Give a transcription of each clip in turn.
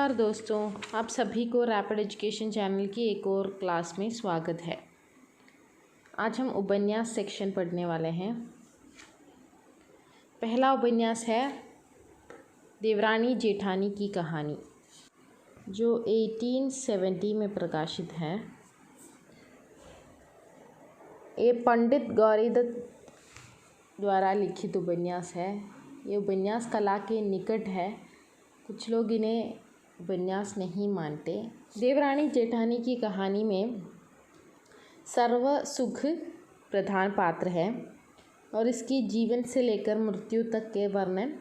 नमस्कार दोस्तों, आप सभी को रैपिड एजुकेशन चैनल की एक और क्लास में स्वागत है। आज हम उपन्यास सेक्शन पढ़ने वाले हैं। पहला उपन्यास है देवरानी जेठानी की कहानी, जो 1870 में प्रकाशित है। ये पंडित गौरीदत्त द्वारा लिखित उपन्यास है। ये उपन्यास कला के निकट है। कुछ लोग इन्हें उपन्यास नहीं मानते। देवरानी जेठानी की कहानी में सर्व सुख प्रधान पात्र है और इसकी जीवन से लेकर मृत्यु तक के वर्णन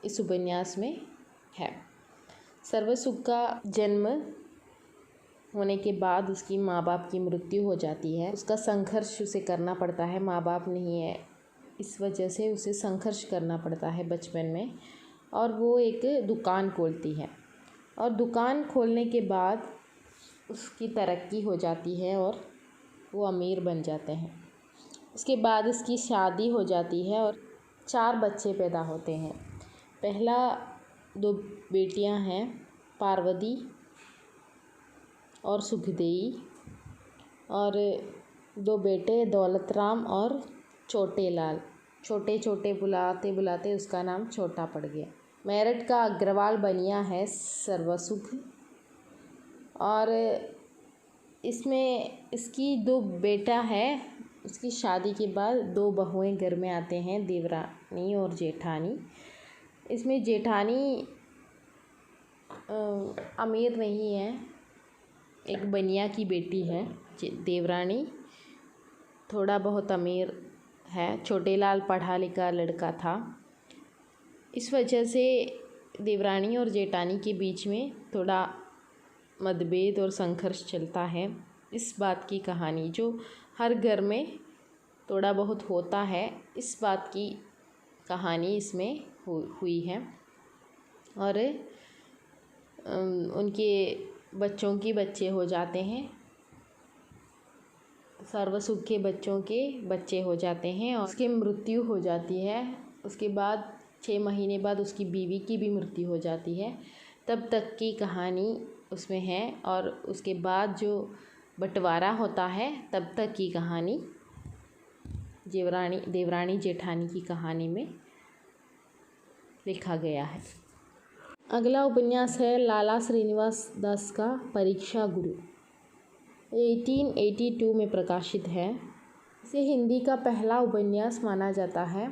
इस उपन्यास में है। सर्व सुख का जन्म होने के बाद उसकी माँ बाप की मृत्यु हो जाती है। उसका संघर्ष उसे करना पड़ता है। माँ बाप नहीं है, इस वजह से उसे संघर्ष करना पड़ता है बचपन में। और वो एक दुकान खोलती है और दुकान खोलने के बाद उसकी तरक्की हो जाती है और वो अमीर बन जाते हैं। उसके बाद उसकी शादी हो जाती है और 4 बच्चे पैदा होते हैं। पहला 2 बेटियां हैं, पार्वती और सुखदेई, और 2 बेटे दौलतराम और छोटे लाल। छोटे छोटे बुलाते बुलाते उसका नाम छोटा पड़ गया। मेरठ का अग्रवाल बनिया है सर्वसुख। और इसमें इसकी 2 बेटा है। उसकी शादी के बाद 2 बहुएं घर में आते हैं, देवरानी और जेठानी। इसमें जेठानी अमीर नहीं है, एक बनिया की बेटी है। देवरानी थोड़ा बहुत अमीर है। छोटे लाल पढ़ा लिखा लड़का था। इस वजह से देवरानी और जेठानी के बीच में थोड़ा मतभेद और संघर्ष चलता है। इस बात की कहानी जो हर घर में थोड़ा बहुत होता है, इस बात की कहानी इसमें हुई है। और उनके बच्चों के बच्चे हो जाते हैं। सर्वसुख के बच्चों के बच्चे हो जाते हैं और उसकी मृत्यु हो जाती है। उसके बाद 6 महीने बाद उसकी बीवी की भी मृत्यु हो जाती है। तब तक की कहानी उसमें है और उसके बाद जो बंटवारा होता है तब तक की कहानी देवरानी जेठानी की कहानी में लिखा गया है। अगला उपन्यास है लाला श्रीनिवास दास का परीक्षा गुरु, 1882 में प्रकाशित है। इसे हिंदी का पहला उपन्यास माना जाता है।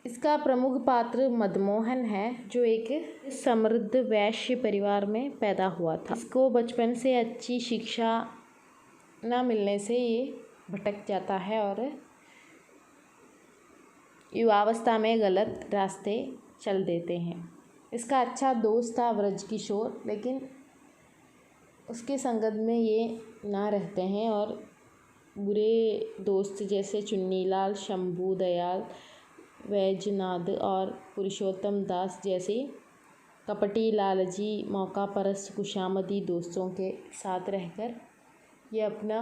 इसका प्रमुख पात्र मदमोहन है, जो एक समृद्ध वैश्य परिवार में पैदा हुआ था। इसको बचपन से अच्छी शिक्षा न मिलने से ये भटक जाता है और युवावस्था में गलत रास्ते चल देते हैं। इसका अच्छा दोस्त था ब्रजकिशोर, लेकिन उसके संगत में ये ना रहते हैं और बुरे दोस्त जैसे चुन्नीलाल, शंभू दयाल, वैजनाथ और पुरुषोत्तम दास जैसे कपटी लालची मौका परस्त खुशामदी दोस्तों के साथ रहकर ये अपना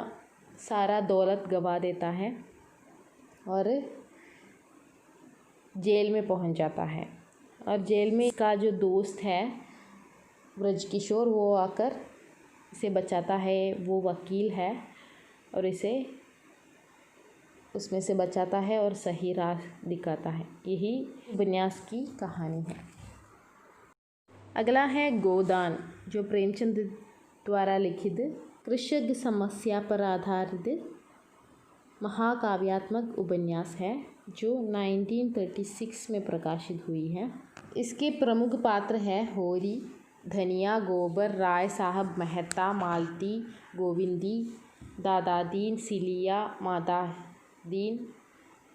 सारा दौलत गवा देता है और जेल में पहुंच जाता है। और जेल में इसका जो दोस्त है ब्रजकिशोर, वो आकर इसे बचाता है। वो वकील है और इसे उसमें से बचाता है और सही राह दिखाता है। यही उपन्यास की कहानी है। अगला है गोदान, जो प्रेमचंद द्वारा लिखित कृषक समस्या पर आधारित महाकाव्यात्मक उपन्यास है, जो 1936 में प्रकाशित हुई है। इसके प्रमुख पात्र हैं होरी, धनिया, गोबर, राय साहब मेहता, मालती, गोविंदी, दादादीन, सिलिया, मातादीन,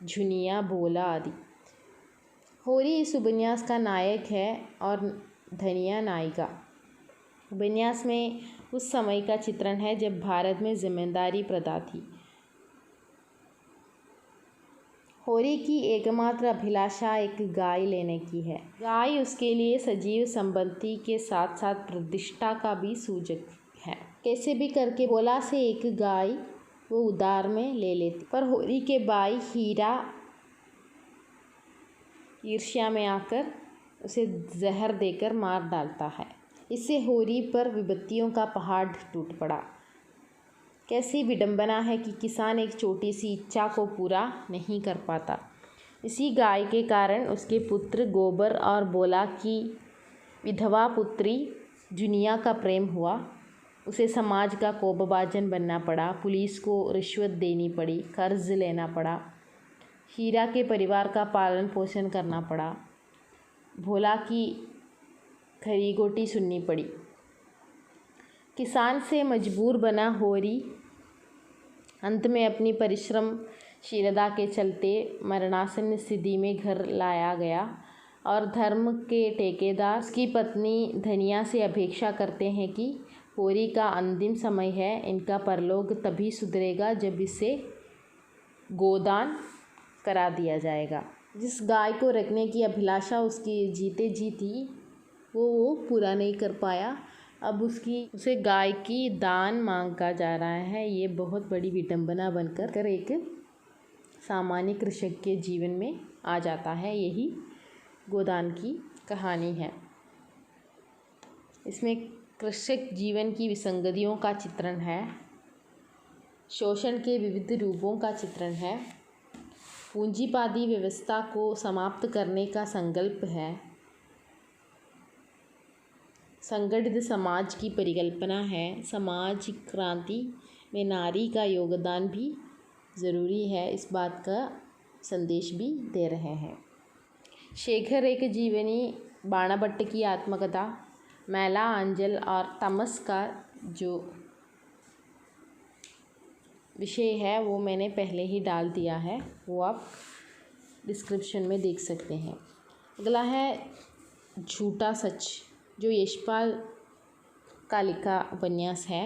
झुनिया, भोला आदि। होरी इस उपन्यास का नायक है और धनिया नायिका। उपन्यास में उस समय का चित्रण है जब भारत में जमींदारी प्रथा थी। होरी की एकमात्र अभिलाषा एक गाय लेने की है। गाय उसके लिए सजीव संपत्ति के साथ साथ प्रतिष्ठा का भी सूचक है। कैसे भी करके भोला से एक गाय वो उधार में ले लेती, पर होरी के भाई हीरा ईर्ष्या में आकर उसे जहर देकर मार डालता है। इससे होरी पर विपत्तियों का पहाड़ टूट पड़ा। कैसी विडंबना है कि किसान एक छोटी सी इच्छा को पूरा नहीं कर पाता। इसी गाय के कारण उसके पुत्र गोबर और बोला की विधवा पुत्री जुनिया का प्रेम हुआ। उसे समाज का कोपभाजन बनना पड़ा, पुलिस को रिश्वत देनी पड़ी, कर्ज लेना पड़ा, हीरा के परिवार का पालन पोषण करना पड़ा, भोला की खरीगोटी सुननी पड़ी। किसान से मजबूर बना होरी अंत में अपनी परिश्रमशीलता के चलते मरणासन्न स्थिति में घर लाया गया और धर्म के ठेकेदार उसकी पत्नी धनिया से अपेक्षा करते हैं कि होरी का अंतिम समय है, इनका परलोक तभी सुधरेगा जब इसे गोदान करा दिया जाएगा। जिस गाय को रखने की अभिलाषा उसकी जीते जी थी वो पूरा नहीं कर पाया। अब उसे गाय की दान मांगा जा रहा है। ये बहुत बड़ी विडंबना बनकर एक सामान्य कृषक के जीवन में आ जाता है। यही गोदान की कहानी है। इसमें कृषक जीवन की विसंगतियों का चित्रण है, शोषण के विविध रूपों का चित्रण है, पूंजीवादी व्यवस्था को समाप्त करने का संकल्प है, संगठित समाज की परिकल्पना है, समाज क्रांति में नारी का योगदान भी ज़रूरी है, इस बात का संदेश भी दे रहे हैं। शेखर एक जीवनी, बाणाभट्ट की आत्मकथा, मैला आंचल और तमस का जो विषय है वो मैंने पहले ही डाल दिया है, वो आप डिस्क्रिप्शन में देख सकते हैं। अगला है झूठा सच, जो यशपाल का लिखा उपन्यास है।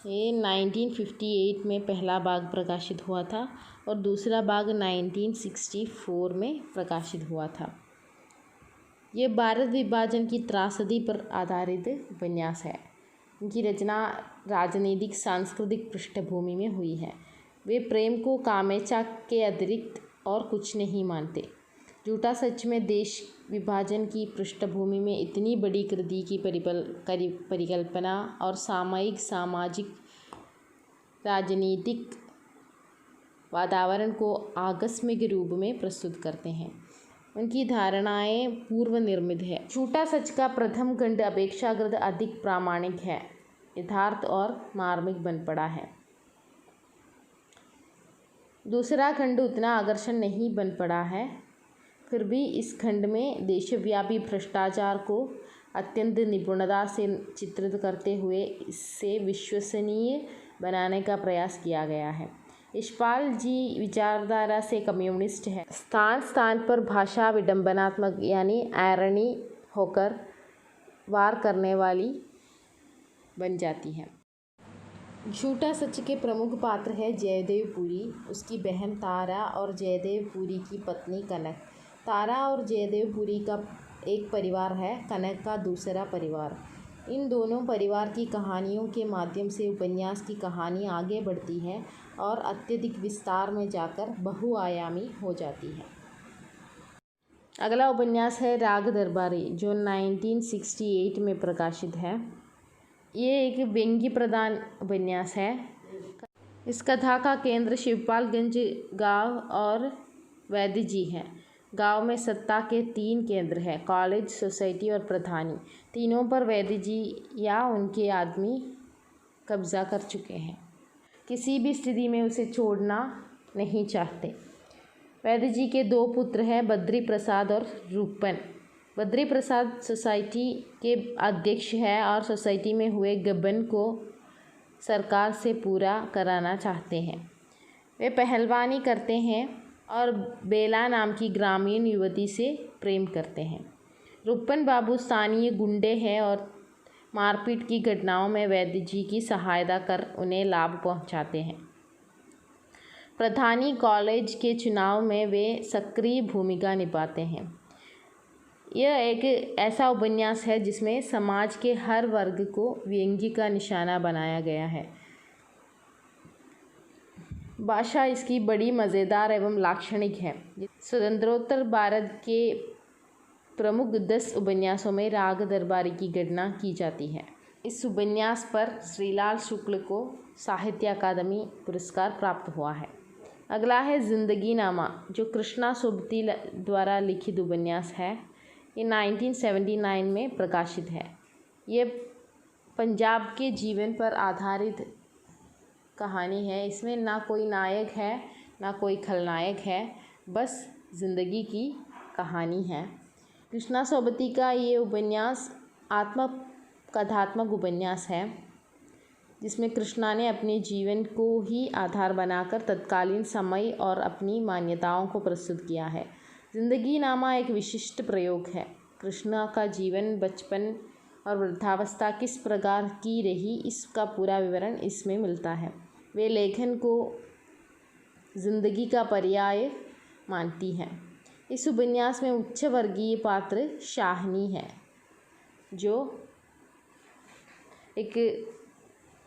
ये 1958 में पहला भाग प्रकाशित हुआ था और दूसरा भाग 1964 में प्रकाशित हुआ था। ये भारत विभाजन की त्रासदी पर आधारित उपन्यास है। इनकी रचना राजनीतिक सांस्कृतिक पृष्ठभूमि में हुई है। वे प्रेम को कामेच्छा के अतिरिक्त और कुछ नहीं मानते। झूठा सच में देश विभाजन की पृष्ठभूमि में इतनी बड़ी कृति की परिकल्पना और सामयिक सामाजिक राजनीतिक वातावरण को आकस्मिक रूप में प्रस्तुत करते हैं। उनकी धारणाएं पूर्व निर्मित है। झूठा सच का प्रथम खंड अपेक्षाकृत अधिक प्रामाणिक है, यथार्थ और मार्मिक बन पड़ा है। दूसरा खंड उतना आकर्षण नहीं बन पड़ा है, फिर भी इस खंड में देशव्यापी भ्रष्टाचार को अत्यंत निपुणता से चित्रित करते हुए इससे विश्वसनीय बनाने का प्रयास किया गया है। यशपाल जी विचारधारा से कम्युनिस्ट है। स्थान स्थान पर भाषा विडंबनात्मक यानी आयरनी होकर वार करने वाली बन जाती है। झूठा सच के प्रमुख पात्र है जयदेव पुरी, उसकी बहन तारा और जयदेव पुरी की पत्नी कनक। तारा और जयदेव पुरी का एक परिवार है, कनक का दूसरा परिवार। इन दोनों परिवार की कहानियों के माध्यम से उपन्यास की कहानी आगे बढ़ती है और अत्यधिक विस्तार में जाकर बहुआयामी हो जाती है। अगला उपन्यास है राग दरबारी, जो 1968 में प्रकाशित है। ये एक व्यंग्य प्रधान उपन्यास है। इस कथा का केंद्र शिवपालगंज गांव और वैद्य जी हैं। गांव में सत्ता के 3 केंद्र हैं, कॉलेज, सोसाइटी और प्रधानी। तीनों पर वैद्य जी या उनके आदमी कब्जा कर चुके हैं। किसी भी स्थिति में उसे छोड़ना नहीं चाहते। वैद्य जी के 2 पुत्र हैं, बद्री प्रसाद और रूपन। बद्री प्रसाद सोसाइटी के अध्यक्ष हैं और सोसाइटी में हुए गबन को सरकार से पूरा कराना चाहते हैं। वे पहलवानी करते हैं और बेला नाम की ग्रामीण युवती से प्रेम करते हैं। रूपन बाबू स्थानीय गुंडे हैं और मारपीट की घटनाओं में वैद्य जी की सहायता कर उन्हें लाभ पहुंचाते हैं। प्रधानी कॉलेज के चुनाव में वे सक्रिय भूमिका निभाते हैं। यह एक ऐसा उपन्यास है जिसमें समाज के हर वर्ग को व्यंग्य का निशाना बनाया गया है। भाषा इसकी बड़ी मज़ेदार एवं लाक्षणिक है। स्वतंत्रोत्तर भारत के प्रमुख 10 उपन्यासों में राग दरबारी की गणना की जाती है। इस उपन्यास पर श्रीलाल शुक्ल को साहित्य अकादमी पुरस्कार प्राप्त हुआ है। अगला है जिंदगीनामा, जो कृष्णा सोबती द्वारा लिखित उपन्यास है। ये 1979 में प्रकाशित है। ये पंजाब के जीवन पर आधारित कहानी है। इसमें ना कोई नायक है ना कोई खलनायक है, बस ज़िंदगी की कहानी है। कृष्णा सोबती का ये उपन्यास कथात्मक उपन्यास है, जिसमें कृष्णा ने अपने जीवन को ही आधार बनाकर तत्कालीन समय और अपनी मान्यताओं को प्रस्तुत किया है। जिंदगीनामा एक विशिष्ट प्रयोग है। कृष्णा का जीवन, बचपन और वृद्धावस्था किस प्रकार की रही, इसका पूरा विवरण इसमें मिलता है। वे लेखन को जिंदगी का पर्याय मानती हैं। इस उपन्यास में उच्च वर्गीय पात्र शाहनी है, जो एक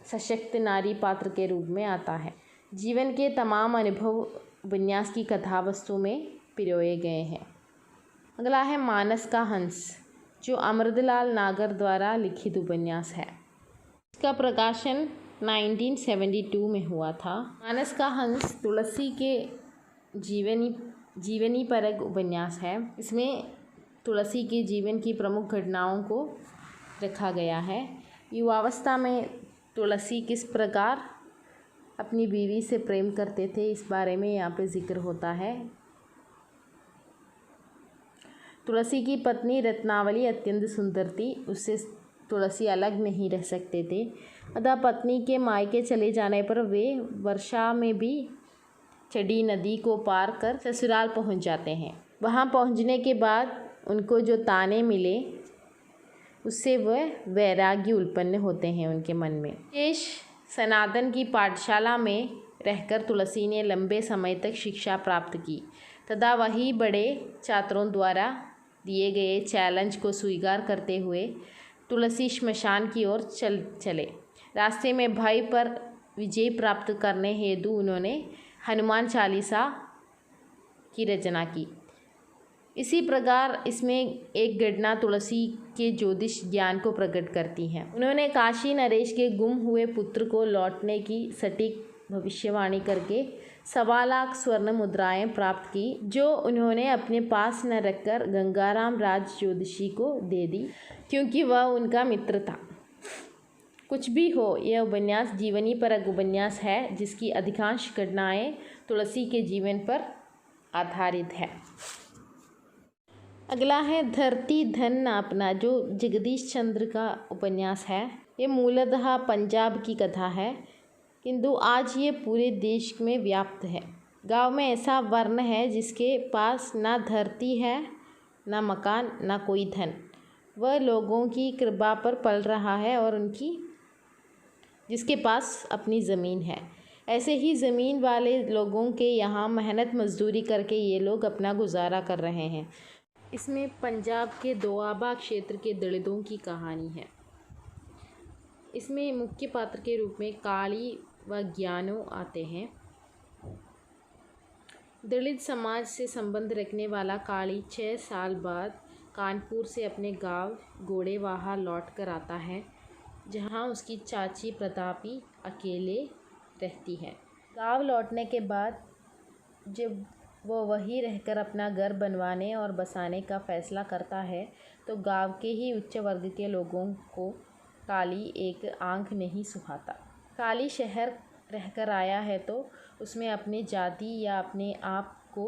सशक्त नारी पात्र के रूप में आता है। जीवन के तमाम अनुभव उपन्यास की कथा वस्तु में पिरोए गए हैं। अगला है मानस का हंस, जो अमृतलाल नागर द्वारा लिखित उपन्यास है। इसका प्रकाशन 1972 में हुआ था। मानस का हंस तुलसी के जीवनी परक उपन्यास है। इसमें तुलसी के जीवन की प्रमुख घटनाओं को रखा गया है। युवावस्था में तुलसी किस प्रकार अपनी बीवी से प्रेम करते थे, इस बारे में यहाँ पे जिक्र होता है। तुलसी की पत्नी रत्नावली अत्यंत सुंदर थी, उससे तुलसी अलग नहीं रह सकते थे। अतः पत्नी के मायके चले जाने पर वे वर्षा में भी चढ़ी नदी को पार कर ससुराल पहुंच जाते हैं। वहां पहुंचने के बाद उनको जो ताने मिले, उससे वह वैराग्य उत्पन्न होते हैं उनके मन में। शेष सनातन की पाठशाला में रहकर तुलसी ने लंबे समय तक शिक्षा प्राप्त की तथा वही बड़े छात्रों द्वारा दिए गए चैलेंज को स्वीकार करते हुए तुलसी श्मशान की ओर चले। रास्ते में भय पर विजय प्राप्त करने हेतु उन्होंने हनुमान चालीसा की रचना की। इसी प्रकार इसमें एक घटना तुलसी के ज्योतिष ज्ञान को प्रकट करती है। उन्होंने काशी नरेश के गुम हुए पुत्र को लौटने की सटीक भविष्यवाणी करके 1.25 लाख स्वर्ण मुद्राएं प्राप्त की, जो उन्होंने अपने पास न रखकर गंगाराम राज ज्योतिषी को दे दी, क्योंकि वह उनका मित्र था। कुछ भी हो, यह उपन्यास जीवनी परक उपन्यास है, जिसकी अधिकांश घटनाएं तुलसी के जीवन पर आधारित है। अगला है धरती धन नापना, जो जगदीश चंद्र का उपन्यास है। ये मूलतः पंजाब की कथा है, किंतु आज ये पूरे देश में व्याप्त है। गांव में ऐसा वर्ण है जिसके पास ना धरती है, ना मकान, ना कोई धन। वह लोगों की कृपा पर पल रहा है और जिसके पास अपनी ज़मीन है। ऐसे ही ज़मीन वाले लोगों के यहाँ मेहनत मजदूरी करके ये लोग अपना गुजारा कर रहे हैं। इसमें पंजाब के दोआबा क्षेत्र के दलितों की कहानी है। इसमें मुख्य पात्र के रूप में काली व ज्ञानो आते हैं। दलित समाज से संबंध रखने वाला काली 6 साल बाद कानपुर से अपने गांव गोड़ेवाहा लौट कर आता है, जहां उसकी चाची प्रतापी अकेले रहती है। गांव लौटने के बाद जब वो वहीं रहकर अपना घर बनवाने और बसाने का फैसला करता है, तो गांव के ही उच्च वर्ग के लोगों को काली एक आंख नहीं सुहाता। काली शहर रहकर आया है तो उसमें अपने जाति या अपने आप को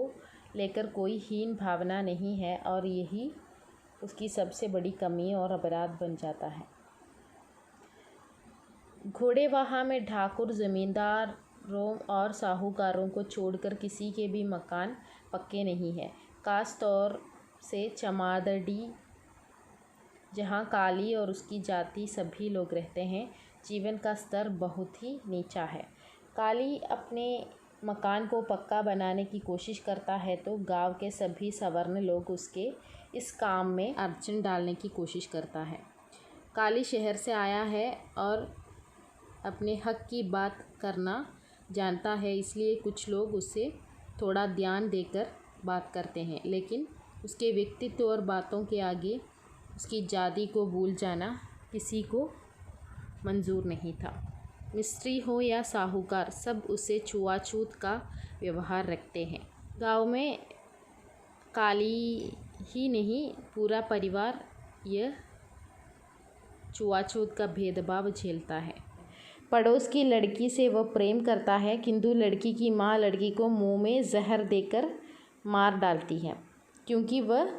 लेकर कोई हीन भावना नहीं है, और यही उसकी सबसे बड़ी कमी और अपराध बन जाता है। घोड़ेवाहा में ठाकुर जमींदारों और साहूकारों को छोड़कर किसी के भी मकान पक्के नहीं है। खास तौर से चमारडी, जहाँ काली और उसकी जाति सभी लोग रहते हैं, जीवन का स्तर बहुत ही नीचा है। काली अपने मकान को पक्का बनाने की कोशिश करता है तो गांव के सभी सवर्ण लोग उसके इस काम में अड़चन डालने की कोशिश करता है। काली शहर से आया है और अपने हक की बात करना जानता है, इसलिए कुछ लोग उससे थोड़ा ध्यान देकर बात करते हैं, लेकिन उसके व्यक्तित्व और बातों के आगे उसकी जाति को भूल जाना किसी को मंजूर नहीं था। मिस्त्री हो या साहूकार, सब उसे छुआछूत का व्यवहार रखते हैं। गांव में काली ही नहीं, पूरा परिवार यह छुआछूत का भेदभाव झेलता है। पड़ोस की लड़की से वह प्रेम करता है, किंतु लड़की की माँ लड़की को मुंह में जहर देकर मार डालती है, क्योंकि वह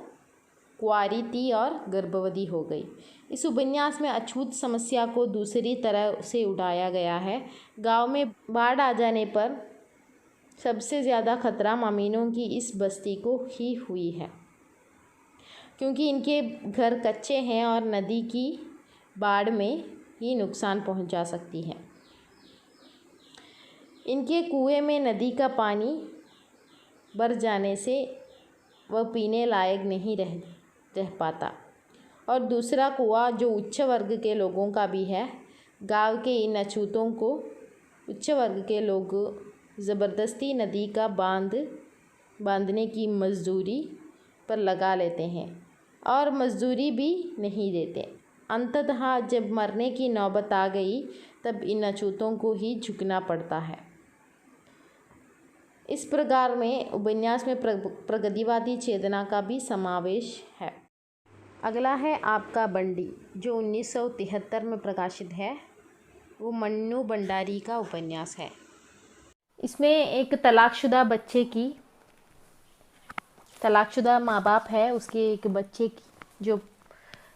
कुंवारी थी और गर्भवती हो गई। इस उपन्यास में अछूत समस्या को दूसरी तरह से उठाया गया है। गांव में बाढ़ आ जाने पर सबसे ज़्यादा खतरा मामीनों की इस बस्ती को ही हुई है, क्योंकि इनके घर कच्चे हैं और नदी की बाढ़ में ही नुकसान पहुंचा सकती है। इनके कुएं में नदी का पानी भर जाने से वह पीने लायक नहीं रह पाता। और दूसरा कुआं जो उच्च वर्ग के लोगों का भी है, गांव के इन अछूतों को उच्च वर्ग के लोग ज़बरदस्ती नदी का बांधने की मजदूरी पर लगा लेते हैं और मजदूरी भी नहीं देते। अंततः जब मरने की नौबत आ गई, तब इन अछूतों को ही झुकना पड़ता है। इस प्रकार में उपन्यास में प्रगतिवादी चेतना का भी समावेश है। अगला है आपका बंडी, जो 1973 में प्रकाशित है। वो मन्नू भंडारी का उपन्यास है। इसमें एक तलाकशुदा माँ बाप है, उसके एक बच्चे की जो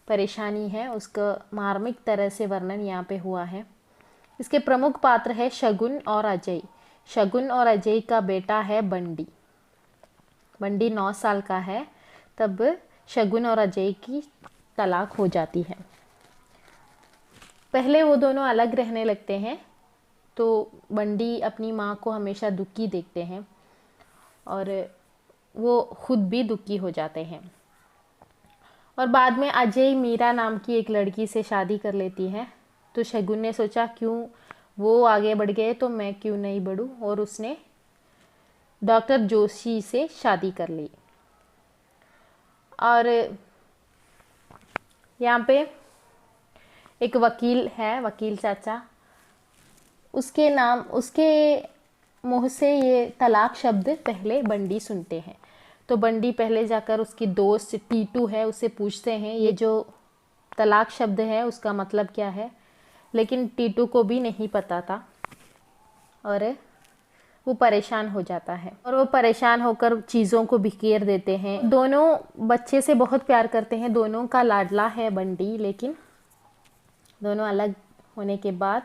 परेशानी है उसका मार्मिक तरह से वर्णन यहाँ पे हुआ है। इसके प्रमुख पात्र है शगुन और अजय। शगुन और अजय का बेटा है बंडी। बंडी 9 साल का है, तब शगुन और अजय की तलाक हो जाती है। पहले वो दोनों अलग रहने लगते हैं, तो बंडी अपनी माँ को हमेशा दुखी देखते हैं और वो खुद भी दुखी हो जाते हैं। और बाद में अजय मीरा नाम की एक लड़की से शादी कर लेती है। तो शगुन ने सोचा क्यों वो आगे बढ़ गए तो मैं क्यों नहीं बढ़ूं, और उसने डॉक्टर जोशी से शादी कर ली। और यहाँ पे एक वकील है, वकील चाचा, उसके मुँह से ये तलाक शब्द पहले बंडी सुनते हैं। तो बंडी पहले जाकर उसकी दोस्त टीटू है उससे पूछते हैं ये जो तलाक शब्द है उसका मतलब क्या है, लेकिन टीटू को भी नहीं पता था और वो परेशान हो जाता है और वो परेशान होकर चीज़ों को बिखेर देते हैं। दोनों बच्चे से बहुत प्यार करते हैं, दोनों का लाडला है बंडी, लेकिन दोनों अलग होने के बाद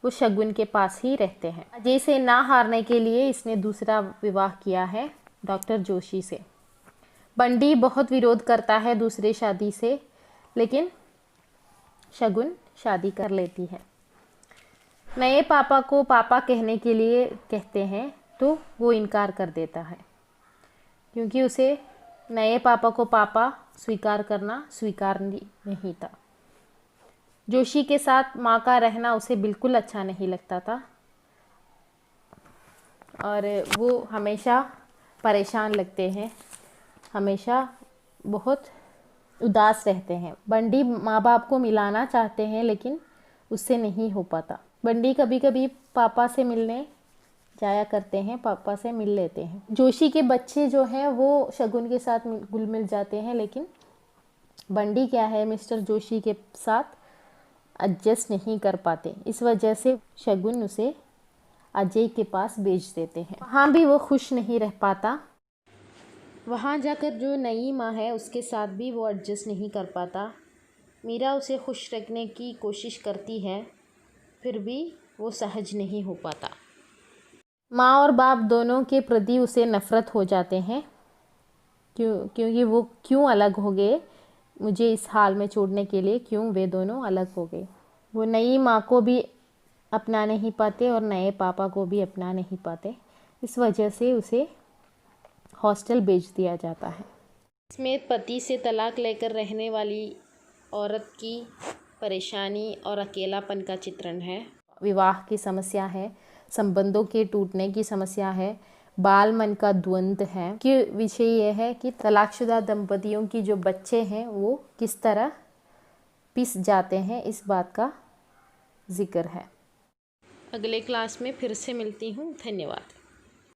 वो शगुन के पास ही रहते हैं। अजय से ना हारने के लिए इसने दूसरा विवाह किया है डॉक्टर जोशी से। बंडी बहुत विरोध करता है दूसरे शादी से, लेकिन शगुन शादी कर लेती है। नए पापा को पापा कहने के लिए कहते हैं तो वो इनकार कर देता है, क्योंकि उसे नए पापा को पापा स्वीकार करना स्वीकार नहीं था। जोशी के साथ माँ का रहना उसे बिल्कुल अच्छा नहीं लगता था और वो हमेशा परेशान लगते हैं, हमेशा बहुत उदास रहते हैं। बंडी माँ बाप को मिलाना चाहते हैं, लेकिन उससे नहीं हो पाता। बंडी कभी कभी पापा से मिलने जाया करते हैं, पापा से मिल लेते हैं। जोशी के बच्चे जो हैं वो शगुन के साथ घुल मिल जाते हैं, लेकिन बंडी क्या है मिस्टर जोशी के साथ एडजस्ट नहीं कर पाते। इस वजह से शगुन उसे अजय के पास भेज देते हैं। वहाँ भी वो खुश नहीं रह पाता। वहाँ जाकर जो नई माँ है उसके साथ भी वो एडजस्ट नहीं कर पाता। मीरा उसे खुश रखने की कोशिश करती है, फिर भी वो सहज नहीं हो पाता। माँ और बाप दोनों के प्रति उसे नफ़रत हो जाते हैं, क्योंकि वो क्यों अलग हो गए, मुझे इस हाल में छोड़ने के लिए क्यों वे दोनों अलग हो गए। वो नई माँ को भी अपना नहीं पाते और नए पापा को भी अपना नहीं पाते। इस वजह से उसे हॉस्टल भेज दिया जाता है। इसमें पति से तलाक लेकर रहने वाली औरत की परेशानी और अकेलापन का चित्रण है। विवाह की समस्या है, संबंधों के टूटने की समस्या है, बाल मन का द्वंद्व है। कि विषय यह है कि तलाकशुदा दंपतियों की जो बच्चे हैं वो किस तरह पिस जाते हैं, इस बात का जिक्र है। अगले क्लास में फिर से मिलती हूँ। धन्यवाद।